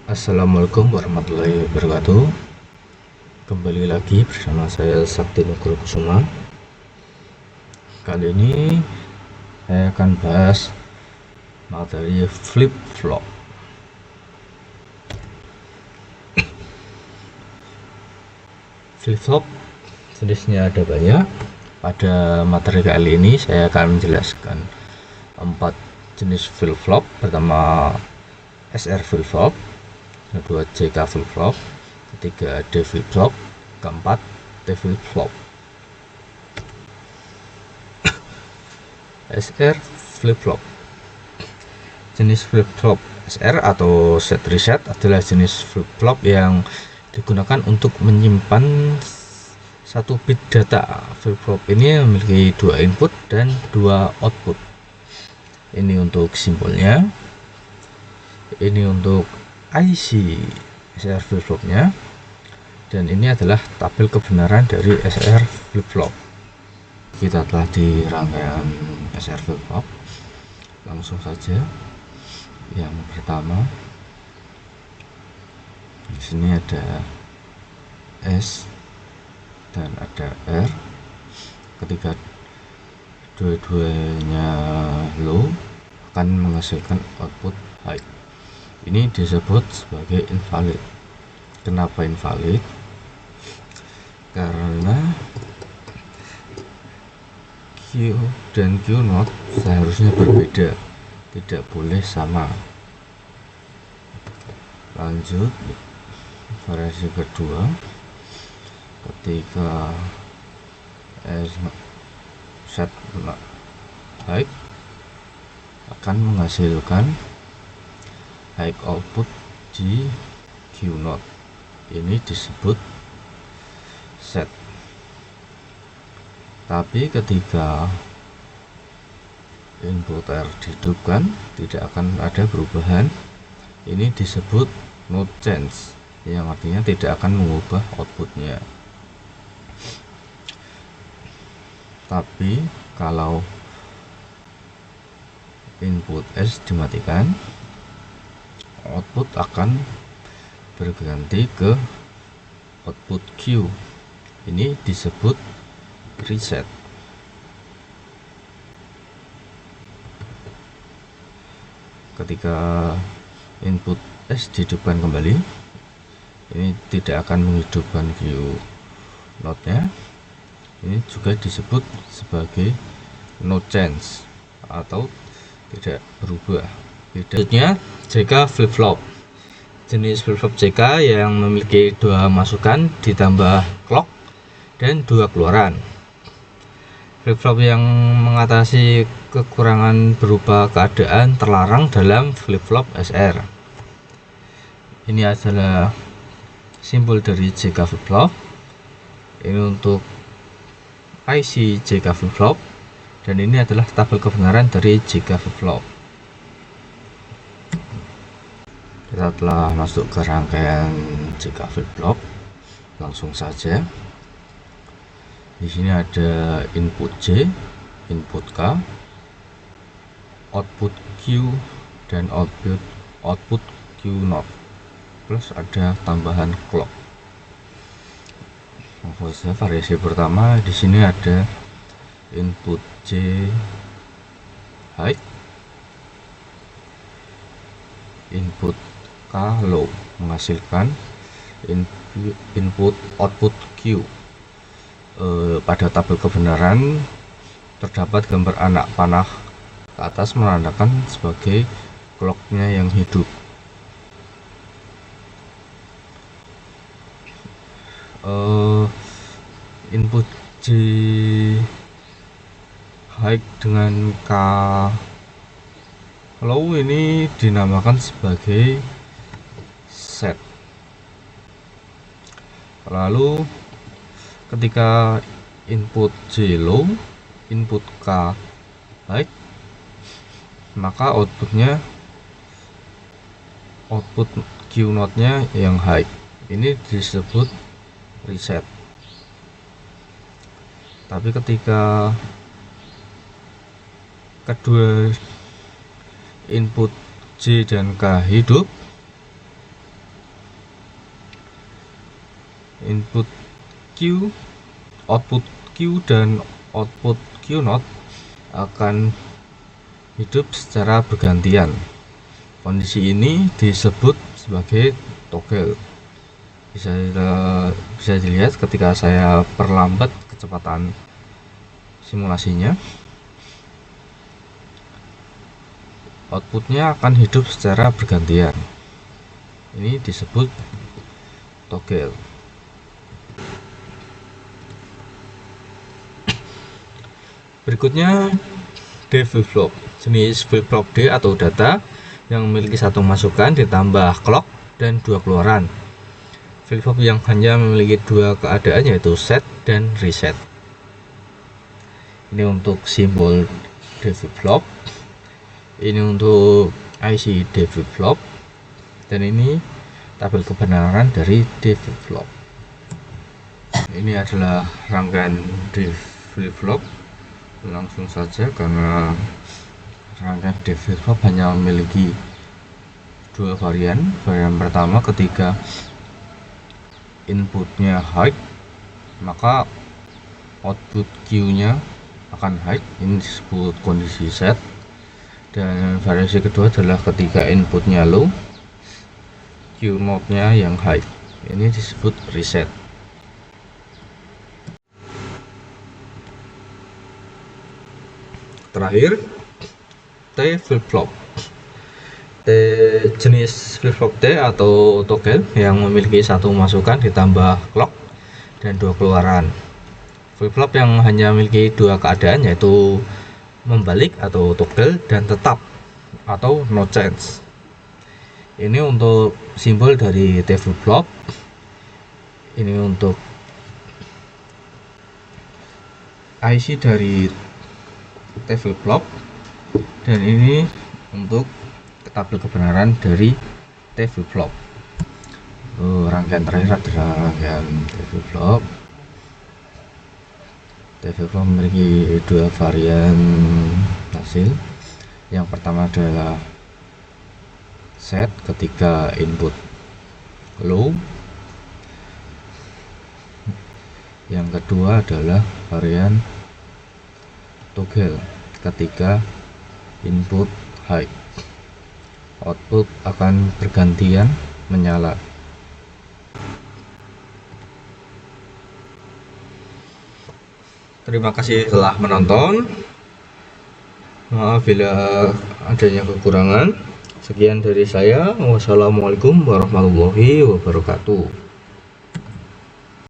Assalamualaikum warahmatullahi wabarakatuh. Kembali lagi bersama saya Sakti Nugroho Kusuma. Kali ini saya akan bahas materi flip-flop. Flip-flop jenisnya ada banyak. Pada materi kali ini saya akan menjelaskan 4 jenis flip-flop. Pertama SR flip-flop, kedua JK flip-flop, ketiga D flip-flop, keempat T flip-flop. SR flip-flop. Jenis flip-flop SR atau set reset adalah jenis flip-flop yang digunakan untuk menyimpan satu bit data. Flip-flop ini memiliki 2 input dan 2 output. Ini untuk simbolnya, ini untuk IC SR flip-flopnya, dan ini adalah tabel kebenaran dari SR flip-flop. Kita telah di rangkaian SR flip-flop, langsung saja. Yang pertama, di sini ada S dan ada R. Ketika dua-duanya low, akan menghasilkan output high. Ini disebut sebagai invalid. Kenapa invalid? Karena Q dan Q not seharusnya berbeda, tidak boleh sama. Lanjut, variasi kedua, ketika set high akan menghasilkan high output di Q not. Ini disebut set. Tapi ketika input R dihidupkan, tidak akan ada perubahan. Ini disebut no change, yang artinya tidak akan mengubah outputnya. Tapi kalau input S dimatikan, output akan berganti ke output Q. Ini disebut reset. Ketika input S dihidupkan kembali, ini tidak akan menghidupkan Q not nya. Ini juga disebut sebagai no change atau tidak berubah. Berikutnya JK flip-flop. Jenis flip-flop JK yang memiliki 2 masukan ditambah clock dan 2 keluaran. Flip-flop yang mengatasi kekurangan berupa keadaan terlarang dalam flip-flop SR. Ini adalah simbol dari JK flip-flop. Ini untuk IC JK flip-flop, dan ini adalah tabel kebenaran dari JK flip-flop. Kita telah masuk ke rangkaian JK flip-flop, langsung saja. Di sini ada input J, input K, output Q, dan output Q not, plus ada tambahan clock. Variasi pertama, di sini ada input J high, input K low, menghasilkan input output Q. Pada tabel kebenaran terdapat gambar anak panah ke atas, menandakan sebagai clocknya yang hidup. Input J high dengan K low ini dinamakan sebagai set. Lalu ketika input J low, input K high, maka outputnya output Q not nya yang high. Ini disebut reset. Tapi ketika kedua input J dan K hidup, input Q, output Q dan output Q not akan hidup secara bergantian. Kondisi ini disebut sebagai toggle. Bisa dilihat ketika saya perlambat kecepatan simulasinya, outputnya akan hidup secara bergantian. Ini disebut toggle. Berikutnya D flip-flop. Jenis flip-flop D atau data yang memiliki satu masukan ditambah clock dan dua keluaran. Flip-flop yang hanya memiliki dua keadaan yaitu set dan reset. Ini untuk simbol D flip-flop. Ini untuk IC D flip-flop. Dan ini tabel kebenaran dari D flip-flop. Ini adalah rangkaian D flip-flop. Langsung saja karena rangkaian D flip-flop hanya memiliki dua varian. Varian pertama ketika inputnya high, maka output Q nya akan high, ini disebut kondisi set. Dan variasi kedua adalah ketika inputnya low, Q not nya yang high, ini disebut reset. Terakhir, T flip-flop. Jenis flip-flop T atau toggle yang memiliki satu masukan ditambah clock dan dua keluaran. Flip-flop yang hanya memiliki dua keadaan yaitu membalik atau toggle dan tetap atau no change. Ini untuk simbol dari T flip-flop. Ini untuk IC dari T flip-flop, dan ini untuk tabel kebenaran dari T flip-flop. Rangkaian terakhir adalah rangkaian T flip-flop. T flip-flop memiliki dua varian hasil. Yang pertama adalah set ketika input low. Yang kedua adalah varian toggle ketika input high. Output akan bergantian menyala. Terima kasih telah menonton. Maaf bila adanya kekurangan. Sekian dari saya. Wassalamualaikum warahmatullahi wabarakatuh.